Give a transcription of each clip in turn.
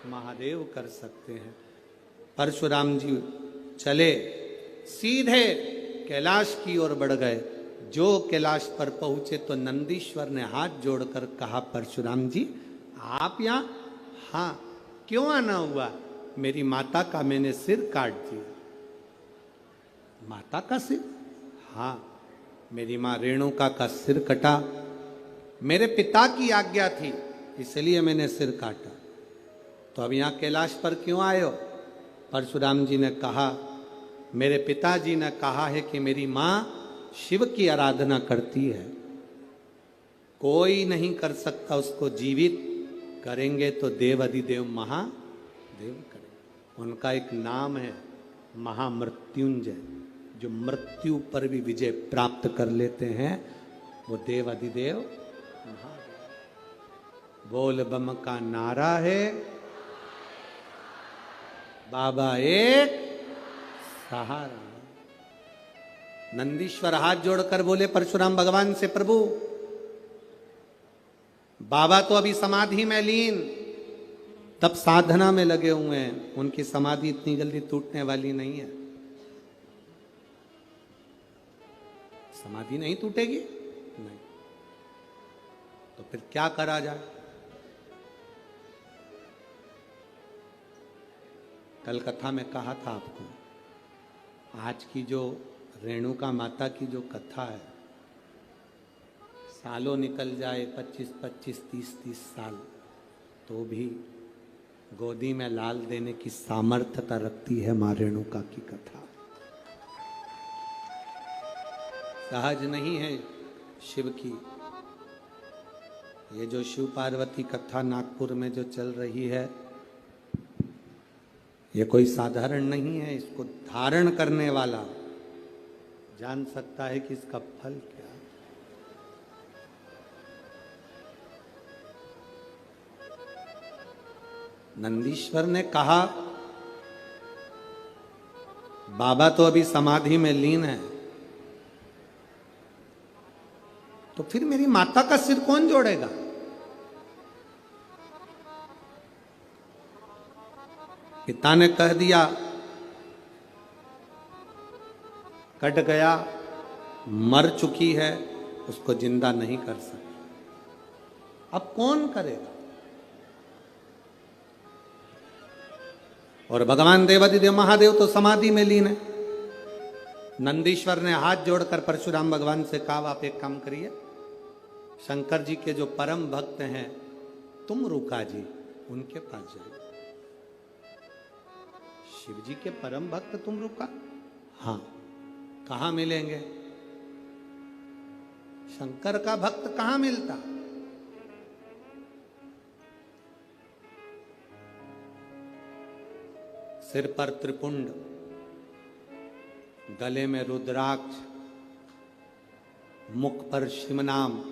महादेव कर सकते हैं। परशुराम जी चले, सीधे कैलाश की ओर बढ़ गए। जो कैलाश पर पहुंचे तो नंदीश्वर ने हाथ जोड़कर कहा, परशुराम जी आप यहां? हाँ, क्यों आना हुआ? मेरी माता का मैंने सिर काट दिया। माता का सिर? हाँ, मेरी माँ रेणुका का सिर कटा। मेरे पिता की आज्ञा थी इसलिए मैंने सिर काटा। तो अब यहां कैलाश पर क्यों आए हो? परशुराम जी ने कहा, मेरे पिताजी ने कहा है कि मेरी मां शिव की आराधना करती है, कोई नहीं कर सकता उसको जीवित, करेंगे तो देव अधिदेव महादेव करेंगे। उनका एक नाम है महामृत्युंजय, जो मृत्यु पर भी विजय प्राप्त कर लेते हैं, वो देव अधिदेव महादेव। बोल बम का नारा है, बाबा एक सहारा। नंदीश्वर हाथ जोड़कर बोले परशुराम भगवान से, प्रभु बाबा तो अभी समाधि में लीन, तब साधना में लगे हुए हैं, उनकी समाधि इतनी जल्दी टूटने वाली नहीं है। समाधि नहीं टूटेगी? नहीं। तो फिर क्या करा जाए? कल कथा में कहा था आपको, आज की जो रेणुका माता की जो कथा है, सालों निकल जाए 25-25, 30-30 साल, तो भी गोदी में लाल देने की सामर्थ्यता रखती है मां रेणुका की कथा। सहज नहीं है शिव की। ये जो शिव पार्वती कथा नागपुर में जो चल रही है, ये कोई साधारण नहीं है। इसको धारण करने वाला जान सकता है कि इसका फल क्या। नंदीश्वर ने कहा, बाबा तो अभी समाधि में लीन है, तो फिर मेरी माता का सिर कौन जोड़ेगा? पिता ने कह दिया, कट गया, मर चुकी है, उसको जिंदा नहीं कर सकते। अब कौन करेगा? और भगवान देवाधिदेव महादेव तो समाधि में लीन है। नंदीश्वर ने हाथ जोड़कर परशुराम भगवान से कहा, आप एक काम करिए, शंकर जी के जो परम भक्त हैं तुम रुका जी, उनके पास जाइए। शिव जी के परम भक्त तुम रुका? हाँ। कहां मिलेंगे? शंकर का भक्त कहां मिलता? सिर पर त्रिपुंड, गले में रुद्राक्ष, मुख पर शिवनाम,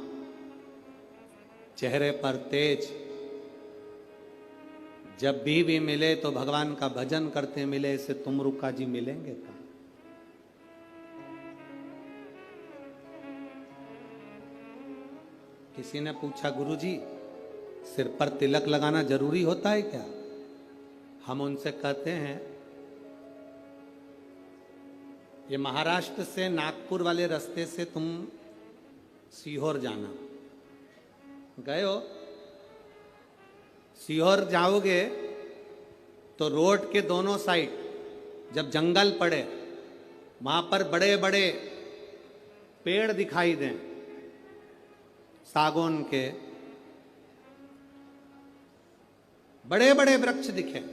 चेहरे पर तेज। जब भी मिले तो भगवान का भजन करते मिले, इसे तुम रुका जी मिलेंगे कहां? किसी ने पूछा, गुरुजी सिर पर तिलक लगाना जरूरी होता है क्या? हम उनसे कहते हैं, ये महाराष्ट्र से नागपुर वाले रास्ते से तुम सीहोर जाना, गए हो? सीहोर जाओगे तो रोड के दोनों साइड जब जंगल पड़े, वहां पर बड़े बड़े पेड़ दिखाई दें, सागौन के बड़े बड़े वृक्ष दिखे,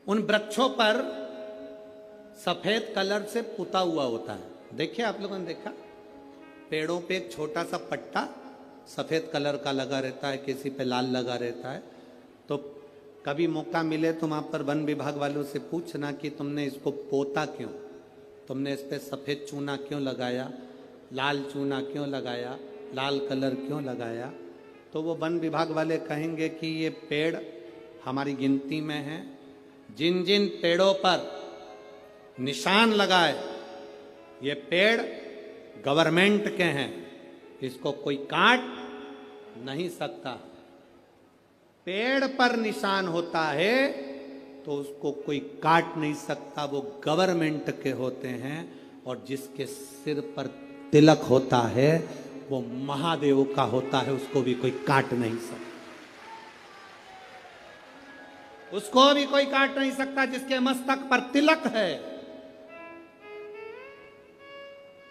उन वृक्षों पर सफेद कलर से पुता हुआ होता है। देखिए, आप लोगों ने देखा? पेड़ों पे एक छोटा सा पट्टा सफेद कलर का लगा रहता है, किसी पे लाल लगा रहता है। तो कभी मौका मिले तो वहां पर वन विभाग वालों से पूछना कि तुमने इसको पोता क्यों, तुमने इस पे सफेद चूना क्यों लगाया, लाल चूना क्यों लगाया, लाल कलर क्यों लगाया? तो वो वन विभाग वाले कहेंगे कि ये पेड़ हमारी गिनती में हैं, जिन जिन पेड़ों पर निशान लगाए ये पेड़ गवर्नमेंट के हैं, इसको कोई काट नहीं सकता। पेड़ पर निशान होता है तो उसको कोई काट नहीं सकता, वो गवर्नमेंट के होते हैं। और जिसके सिर पर तिलक होता है वो महादेव का होता है, उसको भी कोई काट नहीं सकता, उसको भी कोई काट नहीं सकता जिसके मस्तक पर तिलक है।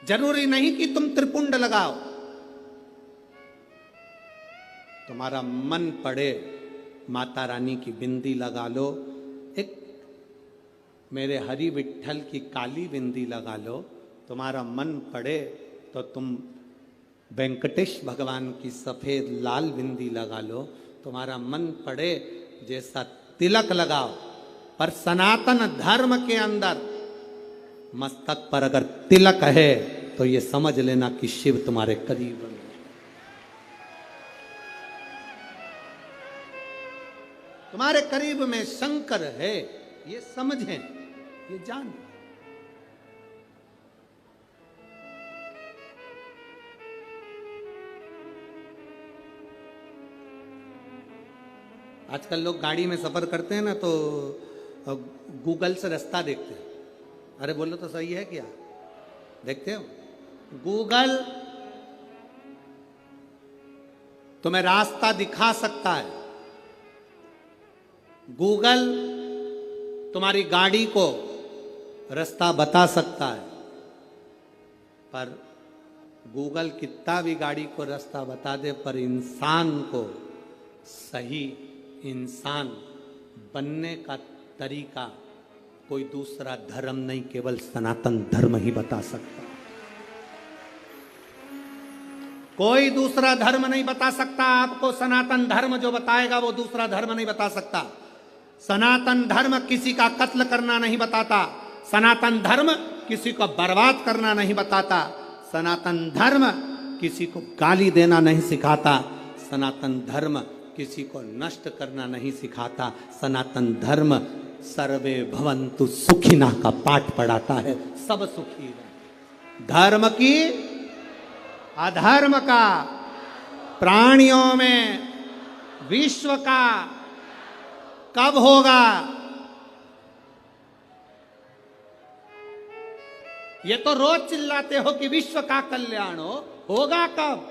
जरूरी नहीं कि तुम त्रिपुंड लगाओ, तुम्हारा मन पड़े माता रानी की बिंदी लगा लो, एक मेरे हरि विठल की काली बिंदी लगा लो, तुम्हारा मन पड़े तो तुम वेंकटेश भगवान की सफेद लाल बिंदी लगा लो, तुम्हारा मन पड़े जैसा तिलक लगाओ। पर सनातन धर्म के अंदर मस्तक पर अगर तिलक है तो ये समझ लेना कि शिव तुम्हारे करीब है। तुम्हारे करीब में शंकर है, ये समझें, ये जान। आजकल लोग गाड़ी में सफर करते हैं ना तो गूगल से रास्ता देखते हैं। अरे बोलो तो सही है क्या? देखते हो गूगल तुम्हें रास्ता दिखा सकता है, गूगल तुम्हारी गाड़ी को रास्ता बता सकता है, पर गूगल कितना भी गाड़ी को रास्ता बता दे, पर इंसान को सही इंसान बनने का तरीका कोई दूसरा धर्म नहीं, केवल सनातन धर्म ही बता सकता। कोई दूसरा धर्म नहीं बता सकता आपको, सनातन धर्म जो बताएगा वो दूसरा धर्म नहीं बता सकता। सनातन धर्म किसी का कत्ल करना नहीं बताता, सनातन धर्म किसी को बर्बाद करना नहीं बताता, सनातन धर्म किसी को गाली देना नहीं सिखाता, सनातन धर्म किसी को नष्ट करना नहीं सिखाता, सनातन धर्म सर्वे भवन्तु सुखिनः का पाठ पढ़ाता है, सब सुखी रहे। धर्म की अधर्म का, प्राणियों में विश्व का कब होगा? ये तो रोज चिल्लाते हो कि विश्व का कल्याण होगा कब?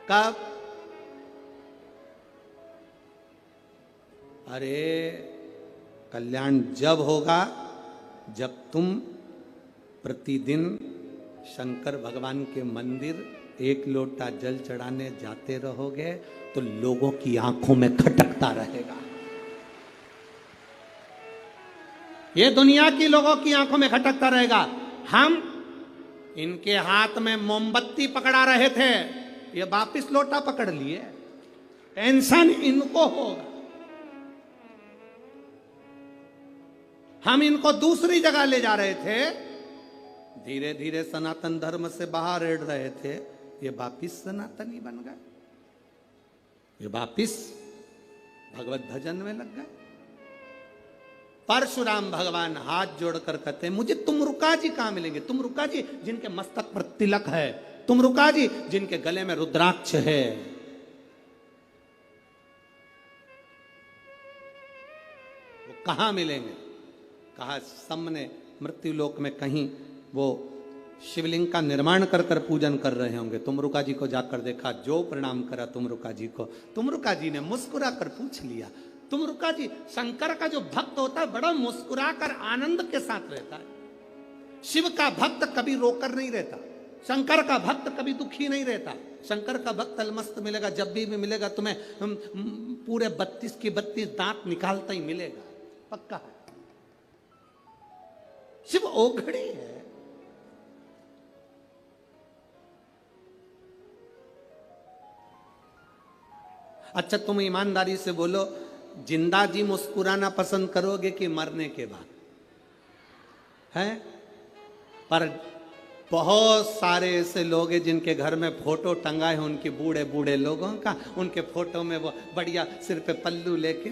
कब? अरे कल्याण जब होगा जब तुम प्रतिदिन शंकर भगवान के मंदिर एक लोटा जल चढ़ाने जाते रहोगे तो लोगों की आंखों में खटकता रहेगा। ये दुनिया की लोगों की आंखों में खटकता रहेगा। हम इनके हाथ में मोमबत्ती पकड़ा रहे थे, ये वापिस लोटा पकड़ लिए, टेंशन इनको होगा। हम इनको दूसरी जगह ले जा रहे थे, धीरे धीरे सनातन धर्म से बाहर रेड़ रहे थे, ये वापिस सनातनी बन गए, ये वापिस भगवत भजन में लग गए। परशुराम भगवान हाथ जोड़कर कहते हैं मुझे तुमरुका जी कहां मिलेंगे? तुमरुका जी जिनके मस्तक पर तिलक है, तुमरुका जी जिनके गले में रुद्राक्ष है, वो कहां मिलेंगे? कहा सामने मृत्युलोक में कहीं वो शिवलिंग का निर्माण कर कर पूजन कर रहे होंगे। तुमरुका जी को जाकर देखा, जो प्रणाम करा तुमरुका जी को, तुमरुका जी ने मुस्कुरा कर पूछ लिया। तुमरुका जी, शंकर का जो भक्त होता है बड़ा मुस्कुरा कर आनंद के साथ रहता है। शिव का भक्त कभी रोकर नहीं रहता, शंकर का भक्त कभी दुखी नहीं रहता। शंकर का भक्त अलमस्त मिलेगा, जब भी मिलेगा तुम्हें पूरे 32 के 32 दांत निकालता ही मिलेगा, पक्का है। शिव ओघड़ी है। अच्छा तुम ईमानदारी से बोलो, जिंदा जी मुस्कुराना पसंद करोगे कि मरने के बाद? है पर बहुत सारे ऐसे लोग हैं जिनके घर में फोटो टंगा है उनके बूढ़े बूढ़े लोगों का, उनके फोटो में वो बढ़िया सिर पे पल्लू लेके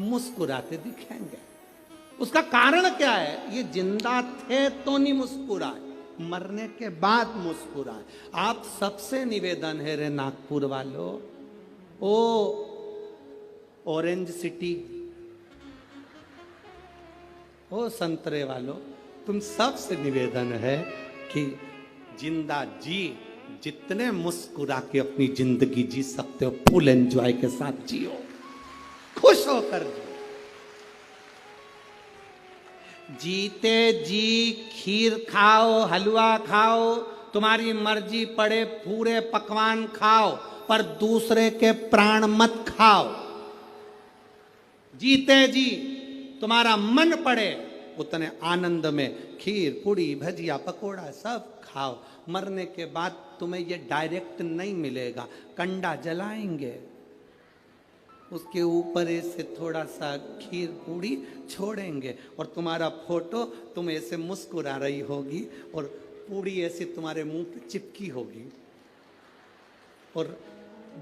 मुस्कुराते दिखेंगे। उसका कारण क्या है? ये जिंदा थे तो नहीं मुस्कुराए, मरने के बाद मुस्कुराए। आप सबसे निवेदन है रे नागपुर वालों, ओ ऑरेंज सिटी, ओ संतरे वालों, तुम सबसे निवेदन है कि जिंदा जी जितने मुस्कुरा के अपनी जिंदगी जी सकते हो फुल एंजॉय के साथ जियो, खुश होकर जियो। जीते जी खीर खाओ, हलवा खाओ, तुम्हारी मर्जी पड़े पूरे पकवान खाओ, पर दूसरे के प्राण मत खाओ। जीते जी तुम्हारा मन पड़े उतने आनंद में खीर पूड़ी भजिया पकोड़ा सब खाओ। मरने के बाद तुम्हें ये डायरेक्ट नहीं मिलेगा, कंडा जलाएंगे, उसके ऊपर ऐसे थोड़ा सा खीर पूड़ी छोड़ेंगे और तुम्हारा फोटो तुम ऐसे मुस्कुरा रही होगी और पूड़ी ऐसे तुम्हारे मुंह पे चिपकी होगी और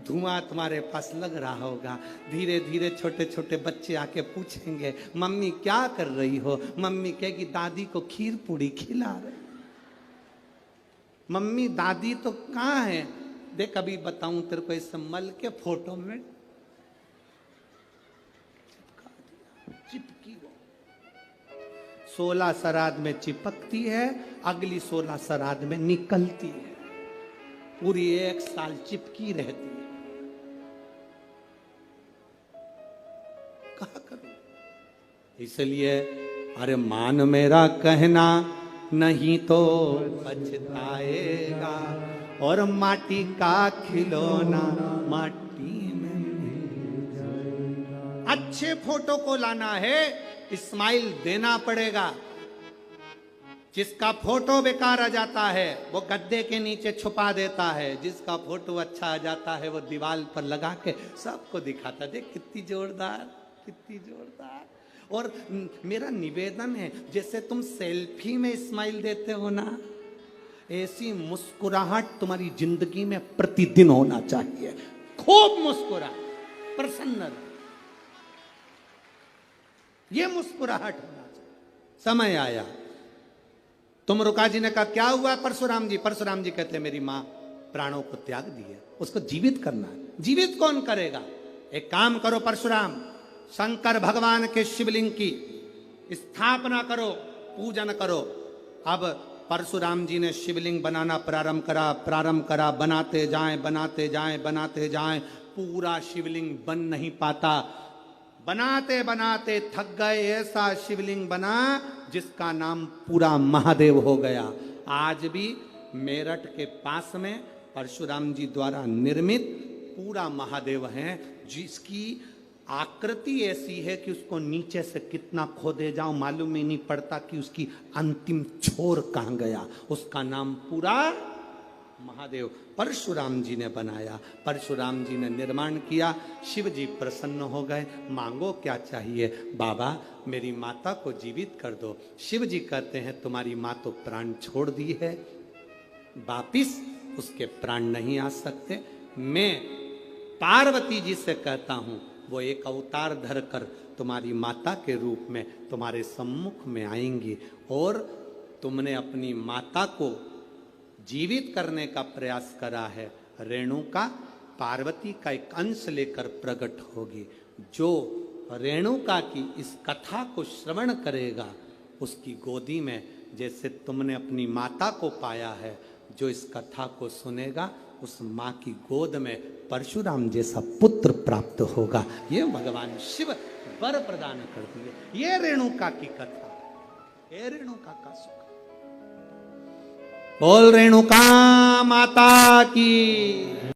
धुआं तुम्हारे पास लग रहा होगा। धीरे धीरे छोटे छोटे बच्चे आके पूछेंगे मम्मी क्या कर रही हो, मम्मी कहेगी दादी को खीर पूड़ी खिला रही। मम्मी दादी तो कहाँ है, देख अभी बताऊं तेरे को, इस मल के फोटो में चिपकी वो 16 श्राद्ध में चिपकती है, अगली 16 श्राद्ध में निकलती है, पूरी 1 साल चिपकी रहती है। कहा करूं, इसलिए अरे मान मेरा कहना नहीं तो पछताएगा, और माटी का खिलौना माटी में मिल जाएगा। अच्छे फोटो को लाना है, स्माइल देना पड़ेगा। जिसका फोटो बेकार आ जाता है वो गद्दे के नीचे छुपा देता है, जिसका फोटो अच्छा आ जाता है वो दीवार पर लगा के सबको दिखाता, देख कितनी जोरदार, कितनी जोरदार। और मेरा निवेदन है, जैसे तुम सेल्फी में स्माइल देते हो ना, ऐसी मुस्कुराहट तुम्हारी जिंदगी में प्रतिदिन होना चाहिए। खूब मुस्कुरा, प्रसन्न रहो, ये मुस्कुराहट होना चाहिए। समय आया, तुम रुका जी ने कहा क्या हुआ परशुराम जी? परशुराम जी कहते मेरी मां प्राणों को त्याग दी है, उसको जीवित करना है। जीवित कौन करेगा? एक काम करो परशुराम, शंकर भगवान के शिवलिंग की स्थापना करो, पूजन करो। अब परशुराम जी ने शिवलिंग बनाना प्रारंभ करा, बनाते जाएं बनाते जाएं बनाते जाएं, पूरा शिवलिंग बन नहीं पाता। बनाते बनाते थक गए, ऐसा शिवलिंग बना जिसका नाम पूरा महादेव हो गया। आज भी मेरठ के पास में परशुराम जी द्वारा निर्मित पूरा महादेव है, जिसकी आकृति ऐसी है कि उसको नीचे से कितना खोदे जाओ मालूम ही नहीं पड़ता कि उसकी अंतिम छोर कहां गया। उसका नाम पूरा महादेव परशुराम जी ने बनाया, परशुराम जी ने निर्माण किया। शिव जी प्रसन्न हो गए, मांगो क्या चाहिए? बाबा मेरी माता को जीवित कर दो। शिव जी कहते हैं तुम्हारी माँ तो प्राण छोड़ दी है, वापिस उसके प्राण नहीं आ सकते। मैं पार्वती जी से कहता हूं वो एक अवतार धरकर तुम्हारी माता के रूप में तुम्हारे सम्मुख में आएंगी, और तुमने अपनी माता को जीवित करने का प्रयास करा है। रेणुका पार्वती का एक अंश लेकर प्रकट होगी। जो रेणुका की इस कथा को श्रवण करेगा उसकी गोदी में जैसे तुमने अपनी माता को पाया है, जो इस कथा को सुनेगा उस माँ की गोद में परशुराम जैसा पुत्र प्राप्त होगा। ये भगवान शिव वर प्रदान कर दिए। ये रेणुका की कथा, ये रेणुका का सुख। बोल रेणुका माता की।